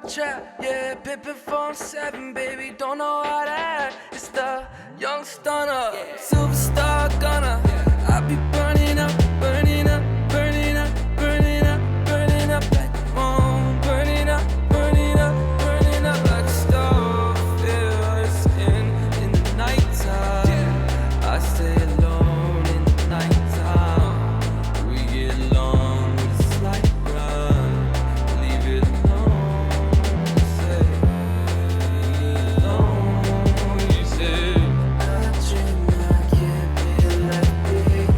trap, yeah, pimpin' phone 7, baby, don't know how to act. It's the young stunner, superstar gunner. I be burning up, burning up, burning up, burning up, burning up like the moon, burning up, burning up, burning up like a stove. Feel your skin in the nighttime. I stay alone in the nighttime. We get along with a slight run. Leave it alone, say. Leave it alone, you say. I dream I can't be left behind.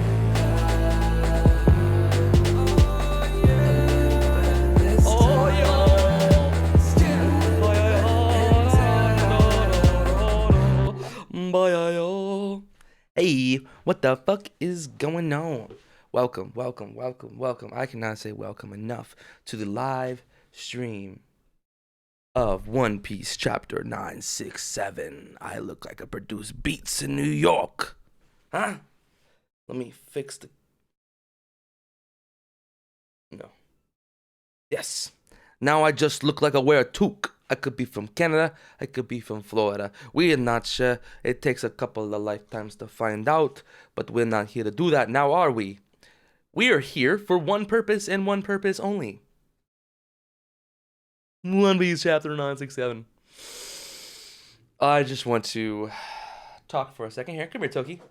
Oh yeah. Oh yo. Hey, what the fuck is going on? Welcome, welcome, welcome, welcome. I cannot say welcome enough to the live stream of One Piece Chapter 967. I look like I produce beats in New York. Huh? Let me fix the... No. Yes. Now I just look like I wear a toque. I could be from Canada. I could be from Florida. We are not sure. It takes a couple of lifetimes to find out, but we're not here to do that now, are we? We are here for one purpose and one purpose only. One Piece Chapter 967. I just want to talk for a second here. Come here, Toki.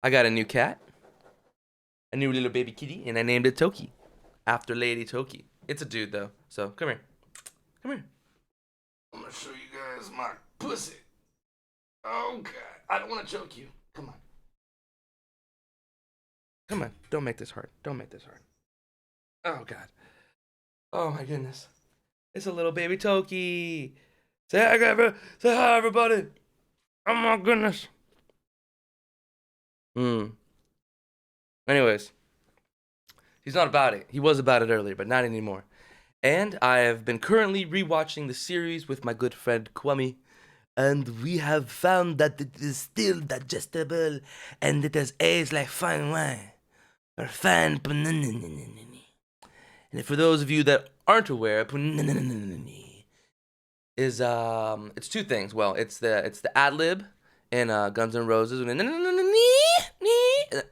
I got a new cat. A new little baby kitty, and I named it Toki. After Lady Toki. It's a dude, though, so come here. Come here. I'm gonna show you guys my pussy. Oh, God. I don't want to choke you. Come on. Come on. Don't make this hard. Don't make this hard. Oh, God. Oh, my goodness. It's a little baby Toki. Say hi, everybody. Oh, my goodness. Anyways. He's not about it. He was about it earlier, but not anymore. And I have been currently rewatching the series with my good friend Kwame, and we have found that it is still digestible, and it has aged like fine wine, or fine panini. And for those of you that aren't aware, panini is it's two things. Well, it's the ad lib in Guns N' Roses. I'm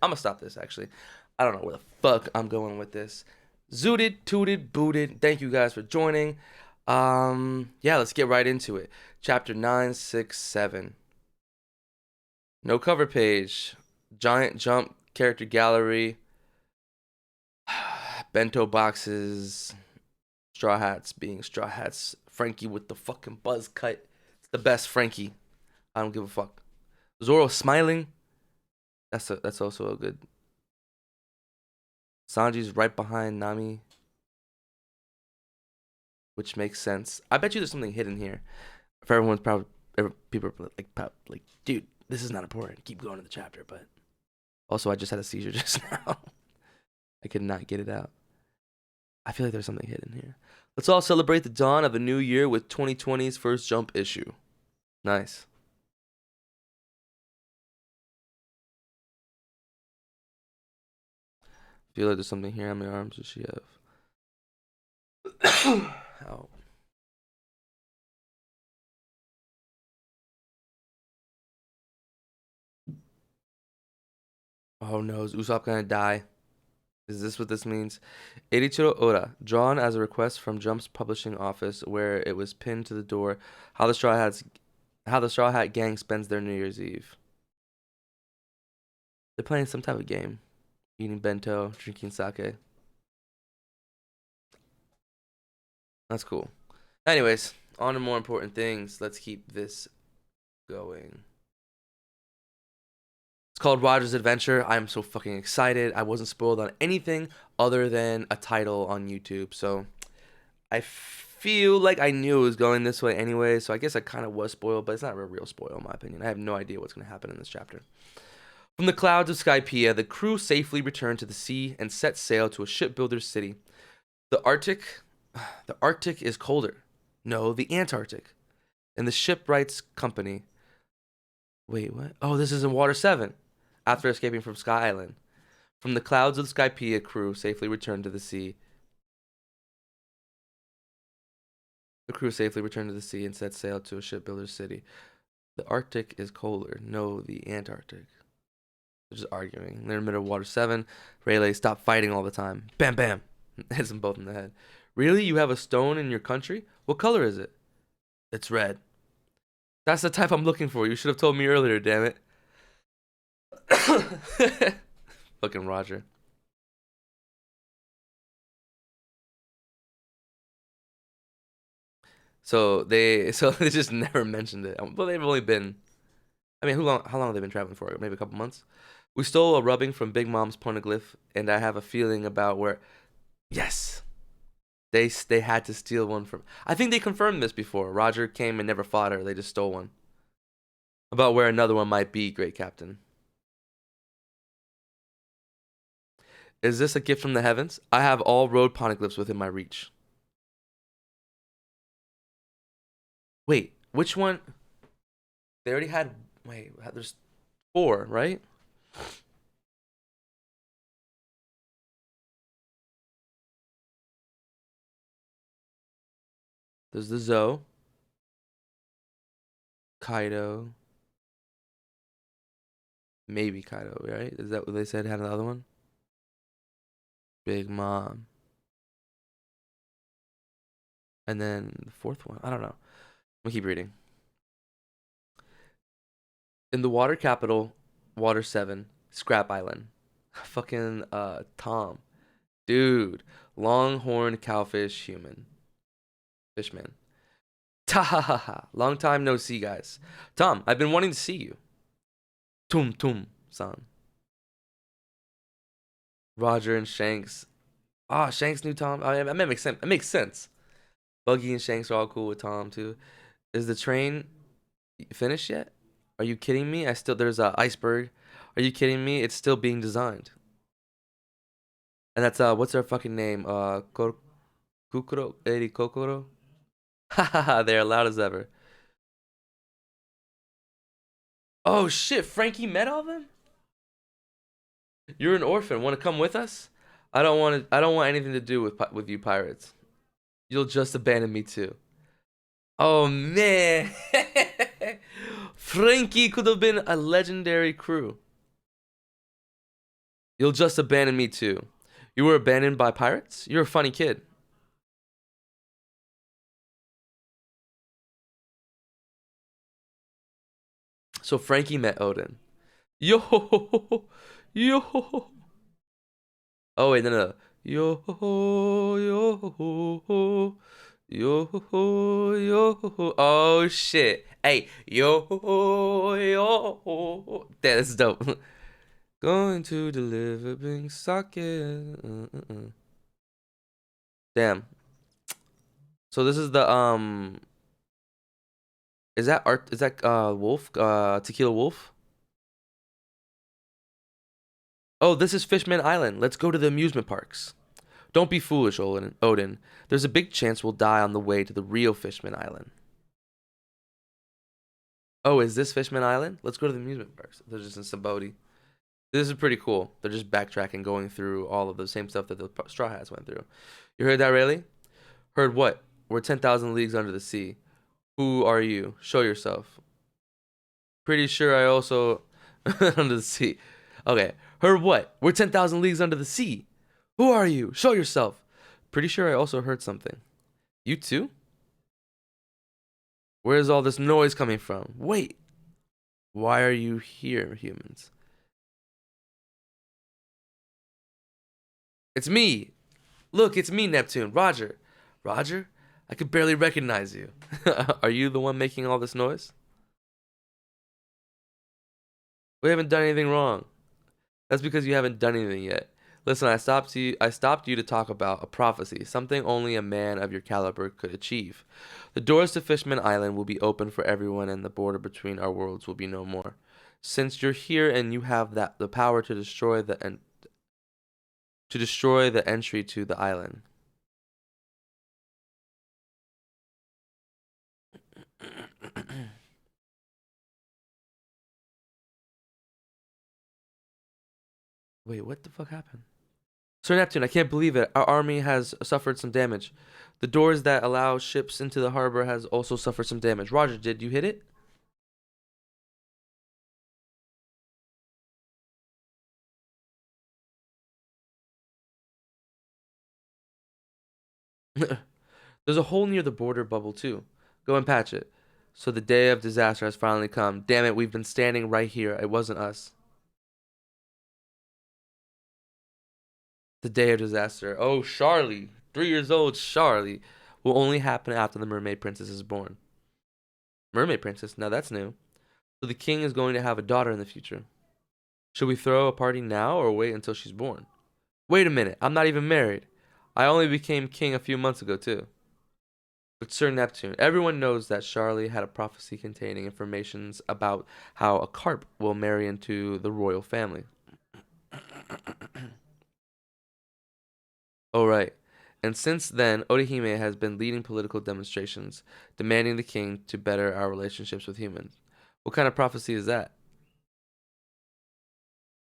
gonna stop this actually. I don't know where the fuck I'm going with this. Zooted, tooted, booted. Thank you guys for joining. Yeah, let's get right into it. Chapter 967. No cover page. Giant jump character gallery. Bento boxes. Straw hats being straw hats. Frankie with the fucking buzz cut. It's the best Frankie. I don't give a fuck. Zoro smiling. That's also a good. Sanji's right behind Nami, which makes sense. I bet you there's something hidden here. For everyone's probably people are like, dude, this is not important. Keep going to the chapter. But also, I just had a seizure just now. I could not get it out. I feel like there's something hidden here. Let's all celebrate the dawn of a new year with 2020's first jump issue. Nice. Feel like there's something here. How many arms does she have? Ow. Oh no, is Usopp gonna die? Is this what this means? Eiichiro Oda, drawn as a request from Jump's publishing office, where it was pinned to the door. How the Straw Hat gang spends their New Year's Eve. They're playing some type of game, eating bento, drinking sake. That's cool. Anyways, on to more important things. Let's keep this going. It's called Roger's Adventure. I'm so fucking excited. I wasn't spoiled on anything other than a title on YouTube. So I feel like I knew it was going this way anyway. So I guess I kind of was spoiled, but it's not a real spoil in my opinion. I have no idea what's going to happen in this chapter. From the clouds of Skypiea, the crew safely returned to the sea and set sail to a shipbuilder's city. The Arctic is colder. No, the Antarctic. And the shipwright's company. Wait, what? Oh, this is in Water 7. After escaping from Sky Island. From the clouds of the Skypiea crew safely returned to the sea. The crew safely returned to the sea and set sail to a shipbuilder's city. The Arctic is colder. No, the Antarctic. They're just arguing. They're in the middle of Water 7. Rayleigh, stop fighting all the time. Bam, bam. Hits them both in the head. Really? You have a stone in your country? What color is it? It's red. That's the type I'm looking for. You should have told me earlier, damn it. Fucking Roger. So they just never mentioned it. Well, they've only been, I mean, how long have they been traveling for? Maybe a couple months. We stole a rubbing from Big Mom's poneglyph, and I have a feeling about where. Yes, they had to steal one from. I think they confirmed this before. Roger came and never fought her. They just stole one. About where another one might be, Great Captain. Is this a gift from the heavens? I have all road poneglyphs within my reach. Wait, which one? They already had. Wait, there's 4, right? There's the Zoe, Kaido, maybe Kaido, right? Is that what they said had another one? Big Mom. And then the 4th one. I don't know. We'll keep reading. In the water capital, Water 7, Scrap Island. Fucking Tom. Dude. Longhorn cowfish human. Fishman. Ta ha ha ha. Long time no see, guys. Tom, I've been wanting to see you. Tum tum, son. Roger and Shanks. Ah, Shanks knew Tom. I mean, that makes sense. It makes sense. Buggy and Shanks are all cool with Tom too. Is the train finished yet? Are you kidding me? There's a iceberg. Are you kidding me? It's still being designed. And that's what's their fucking name? Kukuro, Eri Kokoro. Ha ha ha! They're loud as ever. Oh shit! Frankie met all of them. You're an orphan. Want to come with us? I don't want to. I don't want anything to do with you pirates. You'll just abandon me too. Oh man. Frankie could have been a legendary crew. You'll just abandon me too. You were abandoned by pirates? You're a funny kid. So Frankie met Odin. Yo, yo. Oh wait, no. Yo, yo, yo. Oh shit. Hey, yo. That's dope. Going to deliver being sake. Damn. So this is the is that Wolf? Tequila Wolf? Oh, this is Fishman Island. Let's go to the amusement parks. Don't be foolish, Odin. There's a big chance we'll die on the way to the real Fishman Island. Oh, is this Fishman Island? Let's go to the amusement parks. They're just in Saboti. This is pretty cool. They're just backtracking, going through all of the same stuff that the Straw Hats went through. You heard that, Rayleigh? Heard what? We're 10,000 leagues under the sea. Who are you? Show yourself. Pretty sure I also under the sea. Okay. Heard what? We're 10,000 leagues under the sea. Who are you? Show yourself. Pretty sure I also heard something. You too? Where's all this noise coming from? Wait. Why are you here, humans? It's me. Look, it's me, Neptune. Roger. Roger? I could barely recognize you. Are you the one making all this noise? We haven't done anything wrong. That's because you haven't done anything yet. Listen, I stopped you to talk about a prophecy, something only a man of your caliber could achieve. The doors to Fishman Island will be open for everyone and the border between our worlds will be no more. Since you're here and you have the power to destroy the entry to the island. Wait, what the fuck happened? Sir Neptune, I can't believe it. Our army has suffered some damage. The doors that allow ships into the harbor has also suffered some damage. Roger, did you hit it? There's a hole near the border bubble too. Go and patch it. So the day of disaster has finally come. Damn it, we've been standing right here. It wasn't us. The day of disaster. Oh, Charlie. 3 years old Charlie. Will only happen after the mermaid princess is born. Mermaid princess? Now that's new. So the king is going to have a daughter in the future. Should we throw a party now or wait until she's born? Wait a minute. I'm not even married. I only became king a few months ago too. But Sir Neptune, everyone knows that Charlie had a prophecy containing informations about how a carp will marry into the royal family. Oh, right. And since then, Orihime has been leading political demonstrations, demanding the king to better our relationships with humans. What kind of prophecy is that?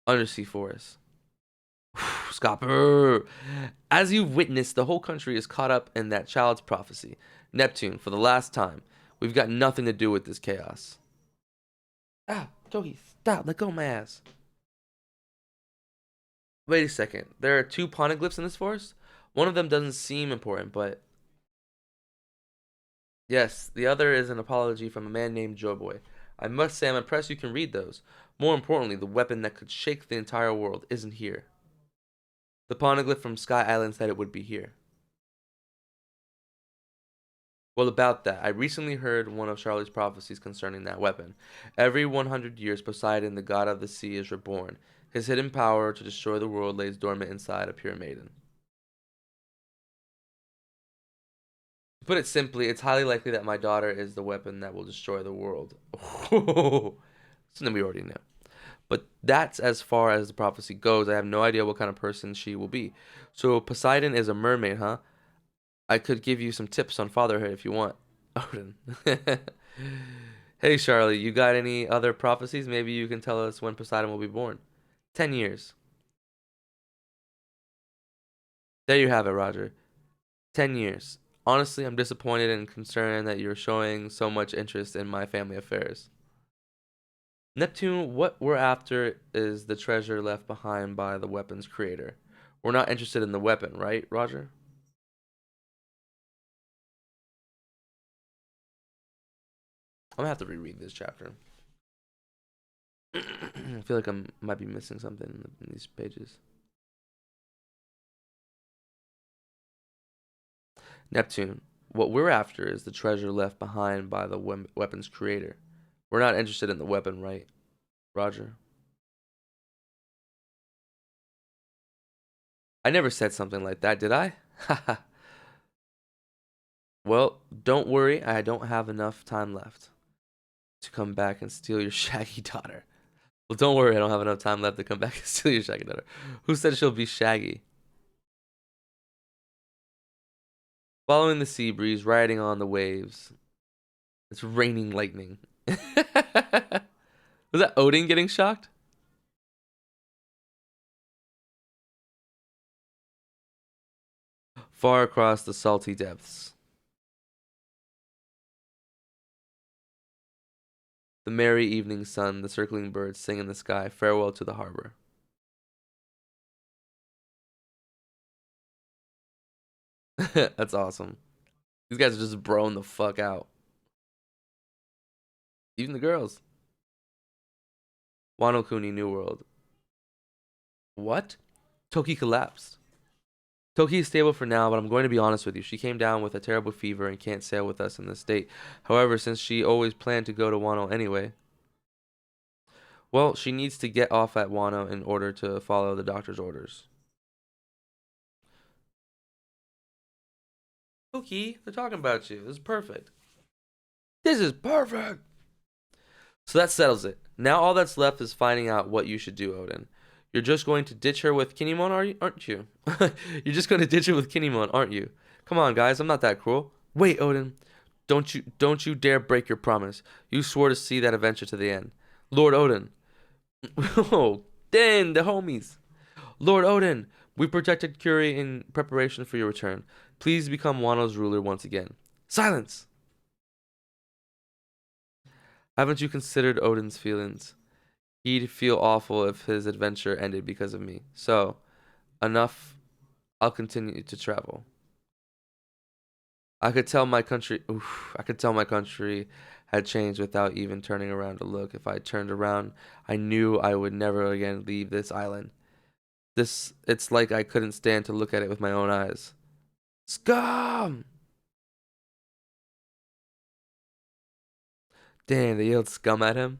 Undersea forest. Scopper! As you've witnessed, the whole country is caught up in that child's prophecy. Neptune, for the last time, we've got nothing to do with this chaos. Ah, Toki, stop, let go of my ass. Wait a second, there are two poneglyphs in this forest? One of them doesn't seem important, but... Yes, the other is an apology from a man named Joyboy. I must say I'm impressed you can read those. More importantly, the weapon that could shake the entire world isn't here. The poneglyph from Sky Island said it would be here. Well, about that, I recently heard one of Charlie's prophecies concerning that weapon. Every 100 years, Poseidon, the god of the sea, is reborn. His hidden power to destroy the world lays dormant inside a pure maiden. To put it simply, it's highly likely that my daughter is the weapon that will destroy the world. Something we already know. But that's as far as the prophecy goes. I have no idea what kind of person she will be. So Poseidon is a mermaid, huh? I could give you some tips on fatherhood if you want. Odin. Hey, Charlie, you got any other prophecies? Maybe you can tell us when Poseidon will be born. 10 years. There you have it, Roger. 10 years. Honestly, I'm disappointed and concerned that you're showing so much interest in my family affairs. Neptune, what we're after is the treasure left behind by the weapon's creator. We're not interested in the weapon, right, Roger? I'm gonna have to reread this chapter. I feel like I might be missing something in these pages. Neptune, what we're after is the treasure left behind by the weapon's creator. We're not interested in the weapon, right, Roger? I never said something like that, did I? Haha. Well, don't worry, I don't have enough time left to come back and steal your shaggy daughter. Well, don't worry, I don't have enough time left to come back and steal your shaggy daughter. Who said she'll be shaggy? Following the sea breeze, riding on the waves. It's raining lightning. Was that Odin getting shocked? Far across the salty depths. The merry evening sun, the circling birds sing in the sky, farewell to the harbor. That's awesome. These guys are just broing the fuck out. Even the girls. Wano Kuni, New World. What? Toki collapsed. Toki is stable for now, but I'm going to be honest with you. She came down with a terrible fever and can't sail with us in this state. However, since she always planned to go to Wano anyway, well, she needs to get off at Wano in order to follow the doctor's orders. Toki, they're talking about you. This is perfect. This is perfect. So that settles it. Now all that's left is finding out what you should do, Odin. You're just going to ditch her with Kinemon, aren't you? You're just going to ditch her with Kinemon, aren't you? Come on, guys, I'm not that cruel. Wait, Odin. Don't you dare break your promise. You swore to see that adventure to the end. Lord Odin. Oh, dang, the homies. Lord Odin, We protected Curie in preparation for your return. Please become Wano's ruler once again. Silence! Haven't you considered Odin's feelings? He'd feel awful if his adventure ended because of me. So, enough. I'll continue to travel. I could tell my country had changed without even turning around to look. If I turned around, I knew I would never again leave this island. It's like I couldn't stand to look at it with my own eyes. Scum! Damn, they yelled scum at him.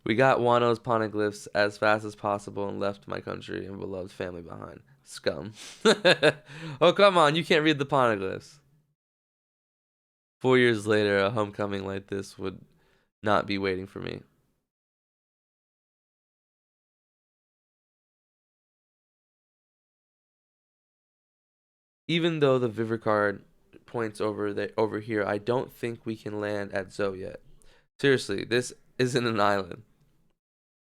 We got Wano's poneglyphs as fast as possible and left my country and beloved family behind. Scum. Oh, come on, you can't read the poneglyphs. 4 years later, a homecoming like this would not be waiting for me. Even though the Vivricard points over here, I don't think we can land at Zoe yet. Seriously, this isn't an island.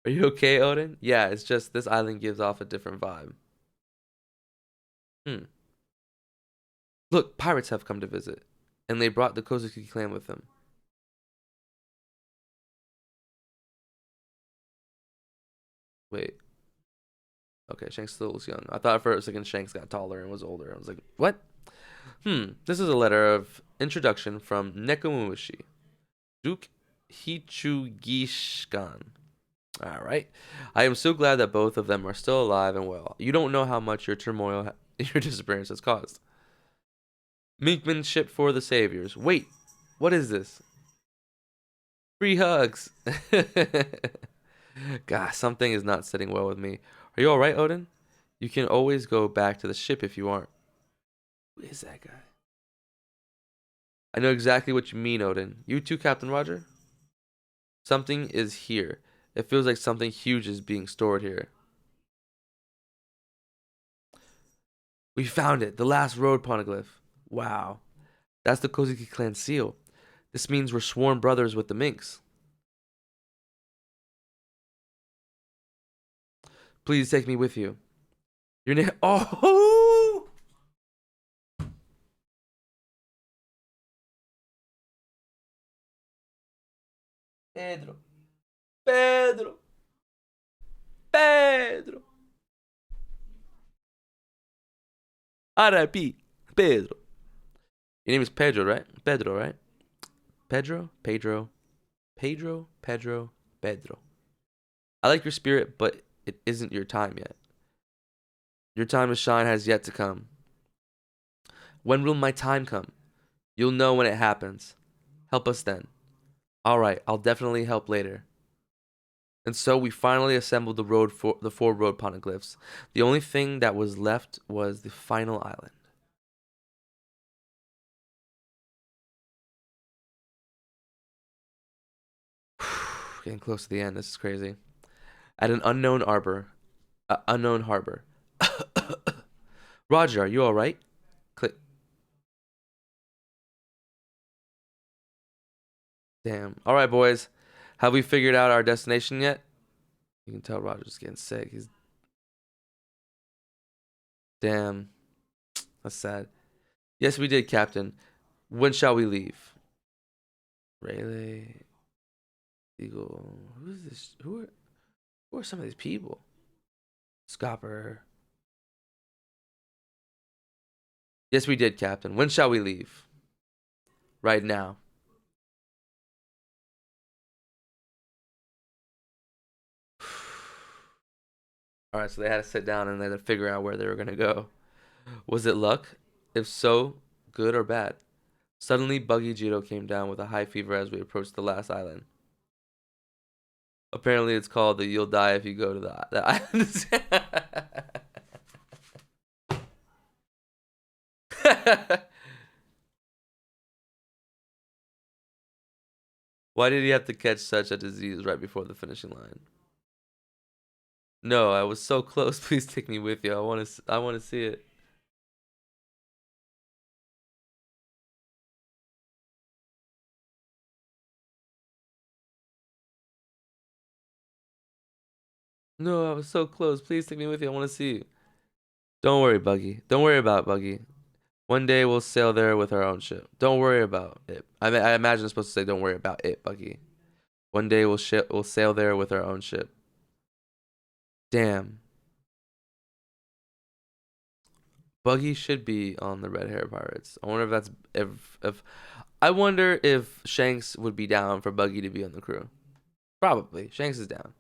Are you okay, Odin? Yeah, it's just this island gives off a different vibe. Look, pirates have come to visit, and they brought the Kozuki clan with them. Wait. Okay, Shanks still was young. I thought for a second Shanks got taller and was older. I was like, what? This is a letter of introduction from Nekomamushi, Duke Hichugishkan. Alright. I am so glad that both of them are still alive and well. You don't know how much your turmoil, your disappearance has caused. Minkman ship for the saviors. Wait, what is this? Free hugs. God, something is not sitting well with me. Are you alright, Odin? You can always go back to the ship if you aren't. Who is that guy? I know exactly what you mean, Odin. You too, Captain Roger? Something is here. It feels like something huge is being stored here. We found it. The last road poneglyph. Wow. That's the Kozuki clan seal. This means we're sworn brothers with the Minks. Please take me with you. Your name. Oh! Pedro. Pedro. Pedro. R.I.P. Pedro. Your name is Pedro, right? Pedro, right? Pedro? Pedro. Pedro. Pedro. Pedro. I like your spirit, but it isn't your time yet. Your time to shine has yet to come. When will my time come? You'll know when it happens. Help us then. Alright, I'll definitely help later. And so we finally assembled the four road poneglyphs. The only thing that was left was the final island. Getting close to the end. This is crazy. At an unknown harbor. Roger, are you all right? Click. Damn. All right, boys. Have we figured out our destination yet? You can tell Roger's getting sick. He's damn. That's sad. Yes, we did, Captain. When shall we leave? Rayleigh. Eagle. Who's this? Who are some of these people? Scopper. Yes, we did, Captain. When shall we leave? Right now. Alright, so they had to sit down and they had to figure out where they were going to go. Was it luck? If so, good or bad? Suddenly, Buggy Jito came down with a high fever as we approached the last island. Apparently, it's called the You'll Die If You Go to the Island. Why did he have to catch such a disease right before the finishing line? No, I was so close. Please take me with you. I want to see it. No, I was so close. Please take me with you. I want to see you. Don't worry, Buggy. Don't worry about Buggy. One day we'll sail there with our own ship. Don't worry about it. I imagine it's supposed to say, "Don't worry about it, Buggy." One day we'll sail there with our own ship. Damn, Buggy should be on the Red Hair Pirates. I wonder if that's if I wonder if Shanks would be down for Buggy to be on the crew. Probably. Shanks is down.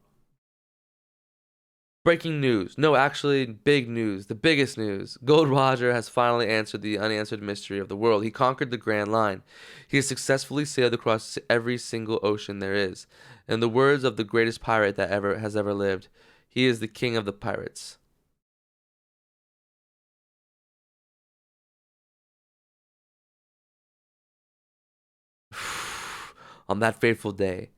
Breaking news. No, actually, big news. The biggest news. Gold Roger has finally answered the unanswered mystery of the world. He conquered the Grand Line. He has successfully sailed across every single ocean there is. In the words of the greatest pirate that ever lived, he is the king of the pirates. On that fateful day,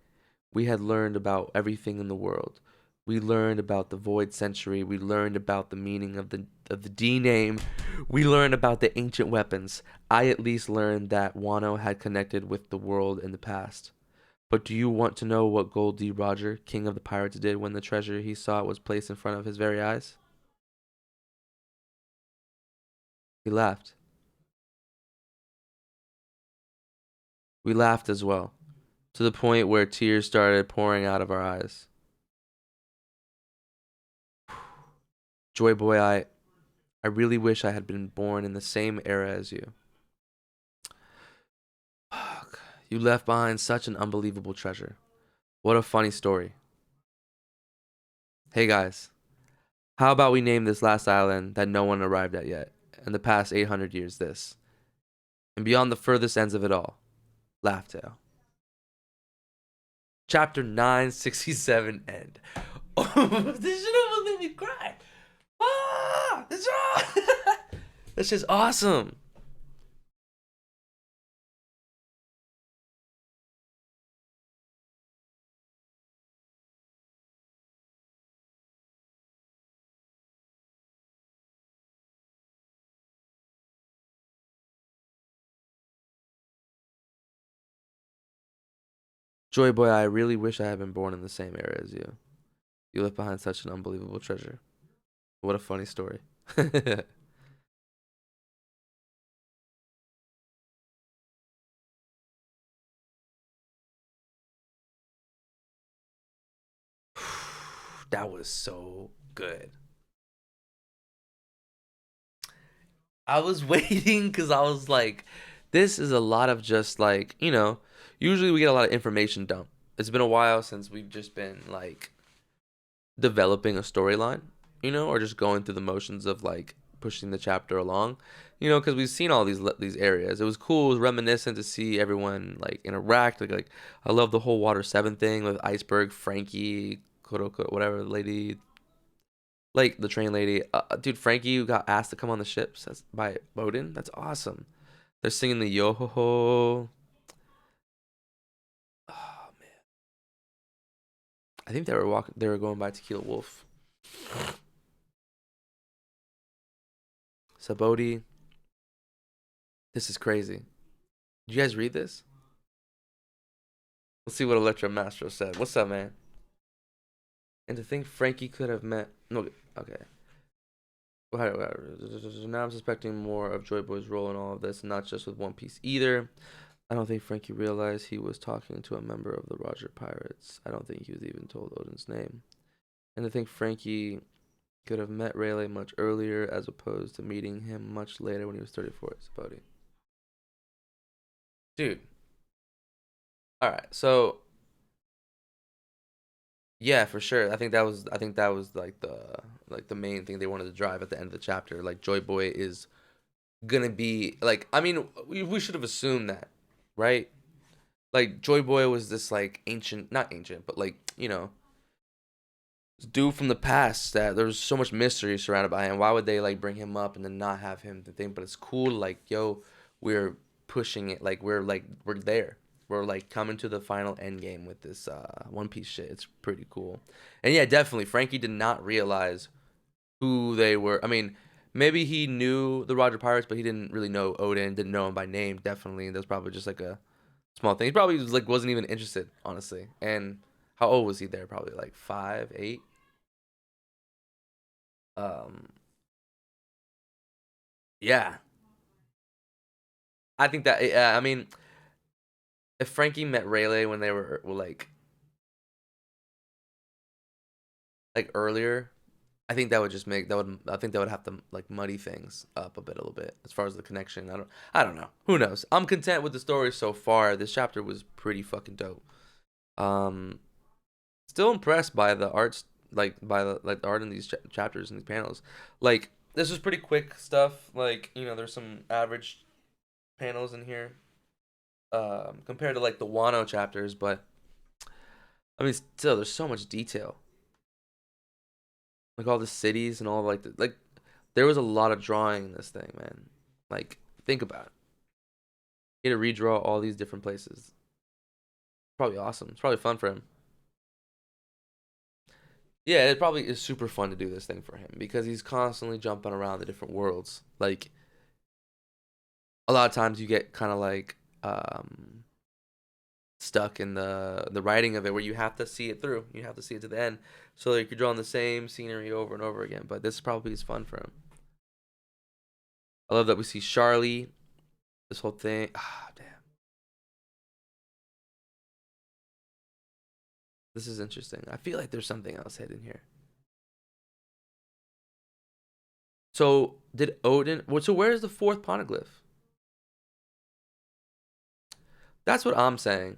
we had learned about everything in the world. We learned about the Void Century. We learned about the meaning of the D name. We learned about the ancient weapons. I at least learned that Wano had connected with the world in the past. But do you want to know what Gold D. Roger, king of the pirates, did when the treasure he sought was placed in front of his very eyes? He laughed. We laughed as well, to the point where tears started pouring out of our eyes. Joy Boy, I really wish I had been born in the same era as you. Fuck. You left behind such an unbelievable treasure. What a funny story. Hey guys, how about we name this last island that no one arrived at yet, in the past 800 years this, and beyond the furthest ends of it all, Laughtail. Chapter 967 end. Oh, this shit almost made me cry. Ah, that's just awesome. Joy Boy, I really wish I had been born in the same era as you. You left behind such an unbelievable treasure. What a funny story. That was so good. I was waiting because I was like, this is a lot of just like, usually we get a lot of information dump. It's been a while since we've just been like developing a storyline, or just going through the motions of like pushing the chapter along, because we've seen all these areas. It was cool, it was reminiscent to see everyone like interact. Like I love the whole Water 7 thing with Iceberg, Frankie, Kuroko, whatever lady, like the train lady. Dude, Frankie who got asked to come on the ships by Odin. That's awesome. They're singing the yo ho ho. Oh man, I think they were walking. They were going by Tequila Wolf. Saboti. This is crazy. Did you guys read this? Let's see what Electro Mastro said. What's up, man? And to think Frankie could have met. No, okay. Now I'm suspecting more of Joy Boy's role in all of this, not just with One Piece either. I don't think Frankie realized he was talking to a member of the Roger Pirates. I don't think he was even told Odin's name. And to think Frankie could have met Rayleigh much earlier as opposed to meeting him much later when he was 34. It's Bodhi. Dude. Alright, so yeah, for sure. I think that was like the main thing they wanted to drive at the end of the chapter. Like Joy Boy is gonna be like, I mean, we should have assumed that, right? Like Joy Boy was this like ancient, not ancient, but like, dude from the past that there was so much mystery surrounded by him. Why would they like bring him up and then not have him the thing? But it's cool, like, yo, we're pushing it, we're there. We're like coming to the final end game with this One Piece shit. It's pretty cool. And yeah, definitely Frankie did not realize who they were. I mean, maybe he knew the Roger Pirates, but he didn't really know Odin, didn't know him by name, definitely. That's probably just like a small thing. He probably was like wasn't even interested, honestly. And how old was he there? Probably like 5, 8. Um, yeah, I think that. I mean, if Frankie met Rayleigh when they were like earlier, I think that would just make that would I think that would have to like muddy things up a little bit as far as the connection. I don't know. Who knows? I'm content with the story so far. This chapter was pretty fucking dope. Um, Still impressed by the arts, like by the art in these chapters and these panels. Like this was pretty quick stuff. Like there's some average panels in here, compared to like the Wano chapters, but I mean still there's so much detail. Like all the cities and all like there was a lot of drawing in this thing, man. Like think about it. You had to redraw all these different places. Probably awesome. It's probably fun for him. Yeah, it probably is super fun to do this thing for him because he's constantly jumping around the different worlds. Like a lot of times you get kind of like stuck in the writing of it where you have to see it through. You have to see it to the end. So like you're drawing the same scenery over and over again. But this probably is fun for him. I love that we see Charlie. This whole thing. Ah, damn. This is interesting. I feel like there's something else hidden here. So did Odin? So where's the fourth poneglyph? That's what I'm saying.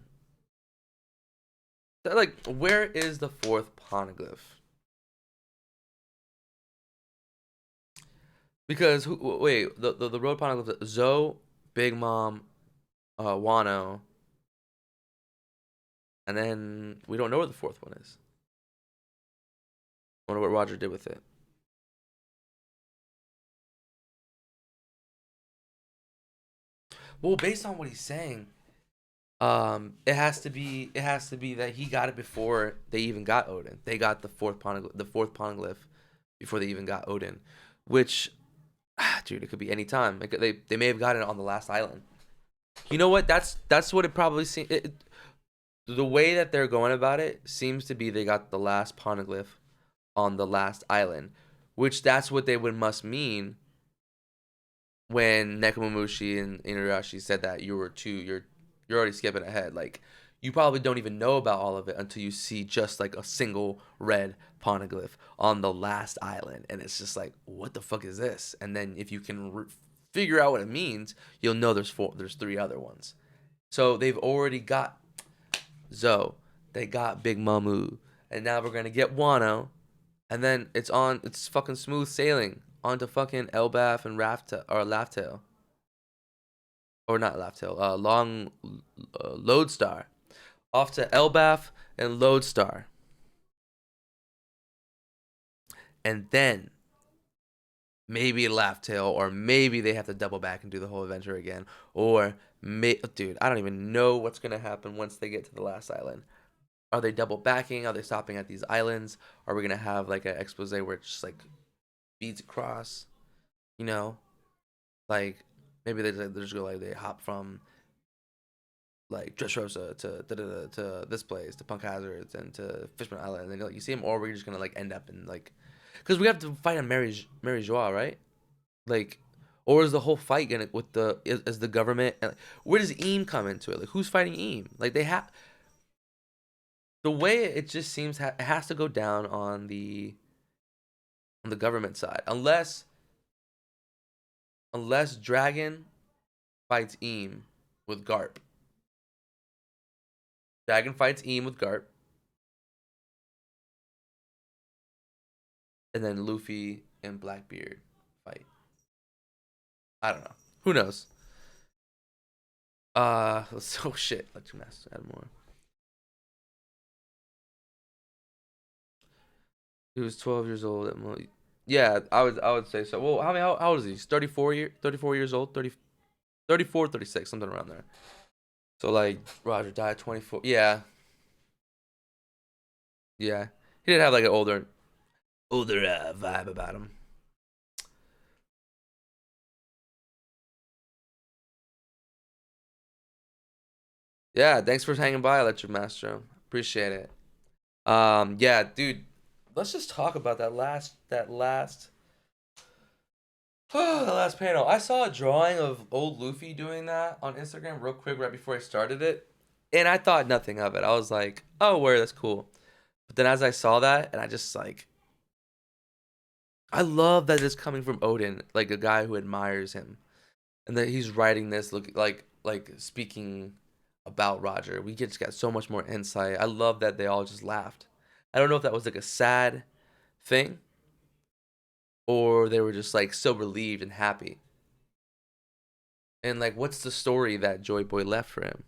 Like, where is the fourth poneglyph? Because wait, the road poneglyph, Zoe, Big Mom, Wano, and then we don't know where the fourth one is. I wonder what Roger did with it. Well, based on what he's saying, it has to be that he got it before they even got Odin. They got the fourth poneglyph before they even got Odin, which, dude, it could be any time. They may have gotten it on the last island. You know what? That's what it probably seems. The way that they're going about it seems to be they got the last poneglyph on the last island, which that's what they would must mean when Nekomamushi and Inuyasha said that you're already skipping ahead. Like you probably don't even know about all of it until you see just like a single red poneglyph on the last island, and it's just like, what the fuck is this? And then if you can figure out what it means, you'll know there's three other ones. So they've already got Zoe, they got Big Mamu, and now we're gonna get Wano, and then it's fucking smooth sailing onto fucking Elbaf and Laugh-Tale. Or not Laugh-Tale, Long Lodestar. Off to Elbaf and Lodestar. And then maybe Laugh-Tale, or maybe they have to double back and do the whole adventure again. Or, dude, I don't even know what's going to happen once they get to the last island. Are they double backing? Are they stopping at these islands? Are we going to have like an expose where it's just like beads across? You know? Like, maybe they just go like they hop from like Dressrosa to this place to Punk Hazards and to Fishman Island, and then like, you see them, or we're just gonna like end up in like, because we have to fight on Mary Joie, right? Like, or is the whole fight gonna with is the government? And, like, where does Eam come into it? Like, who's fighting Eam? Like, they have the way it just seems it has to go down on the government side, unless Dragon fights Eam with Garp. Dragon fights Eam with Garp. And then Luffy and Blackbeard fight. I don't know. Who knows? So shit. Let's add more. He was 12 years old at yeah, I would say so. Well, how old is he? He's 34 years old, 34, 36, something around there. So like Roger died 24. Yeah. Yeah. He did have like an older vibe about him. Yeah, thanks for hanging by, Electric Master. Appreciate it. Yeah, dude, let's just talk about that last the last panel. I saw a drawing of old Luffy doing that on Instagram real quick right before I started it, and I thought nothing of it. I was like, "Oh, where that's cool." But then as I saw that, and I just like, I love that it's coming from Odin, like a guy who admires him, and that he's writing this look like speaking about Roger. We just got so much more insight. I love that they all just laughed. I don't know if that was like a sad thing or they were just like so relieved and happy. And like, what's the story that Joy Boy left for him?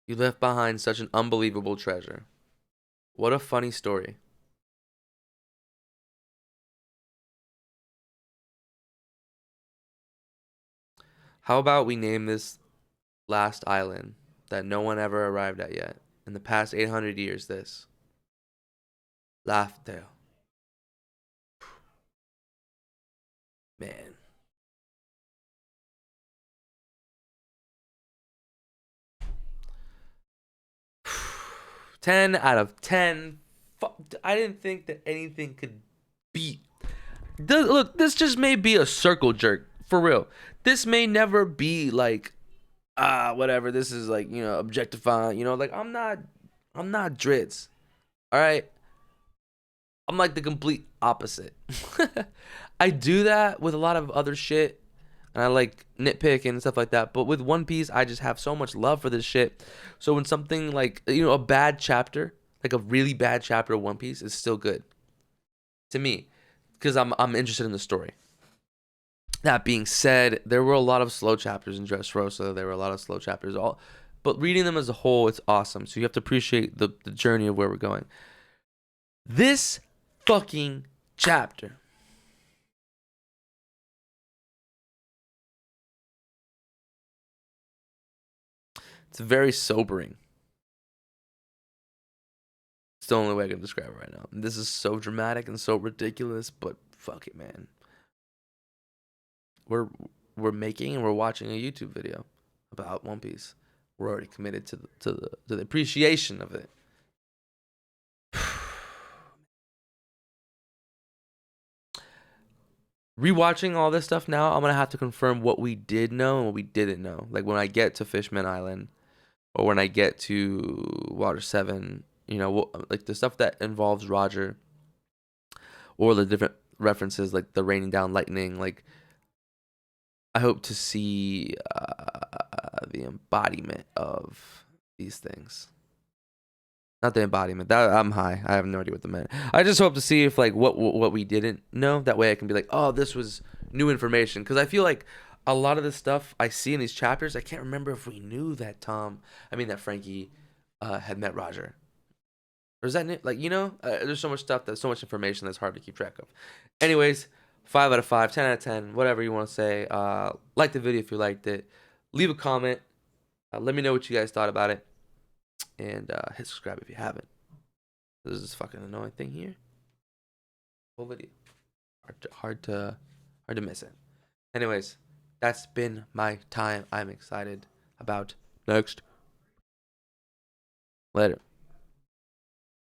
You left behind such an unbelievable treasure. What a funny story. How about we name this last island that no one ever arrived at yet? In the past 800 years, this Laughdale. Man. 10 out of 10. I didn't think that anything could beat. Look, this just may be a circle jerk. For real. This may never be like, whatever. This is like, objectifying. Like I'm not Dritz. All right. I'm like the complete opposite. I do that with a lot of other shit. And I like nitpick and stuff like that. But with One Piece, I just have so much love for this shit. So when something like, a bad chapter, like a really bad chapter of One Piece is still good to me because I'm interested in the story. That being said, there were a lot of slow chapters in Dressrosa. There were a lot of slow chapters. But reading them as a whole, it's awesome. So you have to appreciate the journey of where we're going. This fucking chapter. It's very sobering. It's the only way I can describe it right now. This is so dramatic and so ridiculous, but fuck it, man. We're making and we're watching a YouTube video about One Piece. We're already committed to the appreciation of it. Rewatching all this stuff now, I'm gonna have to confirm what we did know and what we didn't know. Like when I get to Fishman Island, or when I get to Water 7, like the stuff that involves Roger, or the different references, like the raining down lightning. Like I hope to see the embodiment of these things. Not the embodiment. That I'm high. I have no idea what the meant. I just hope to see if like what we didn't know. That way I can be like, oh, this was new information. Because I feel like a lot of the stuff I see in these chapters, I can't remember if we knew that that Frankie had met Roger. Or is that new? Like, there's so much stuff, there's so much information that's hard to keep track of. Anyways, 5 out of 5, 10 out of 10, whatever you want to say. Like the video if you liked it. Leave a comment. Let me know what you guys thought about it. And hit subscribe if you haven't. This is this fucking annoying thing here. Whole video. Hard to miss it. Anyways, that's been my time. I'm excited about next. Later.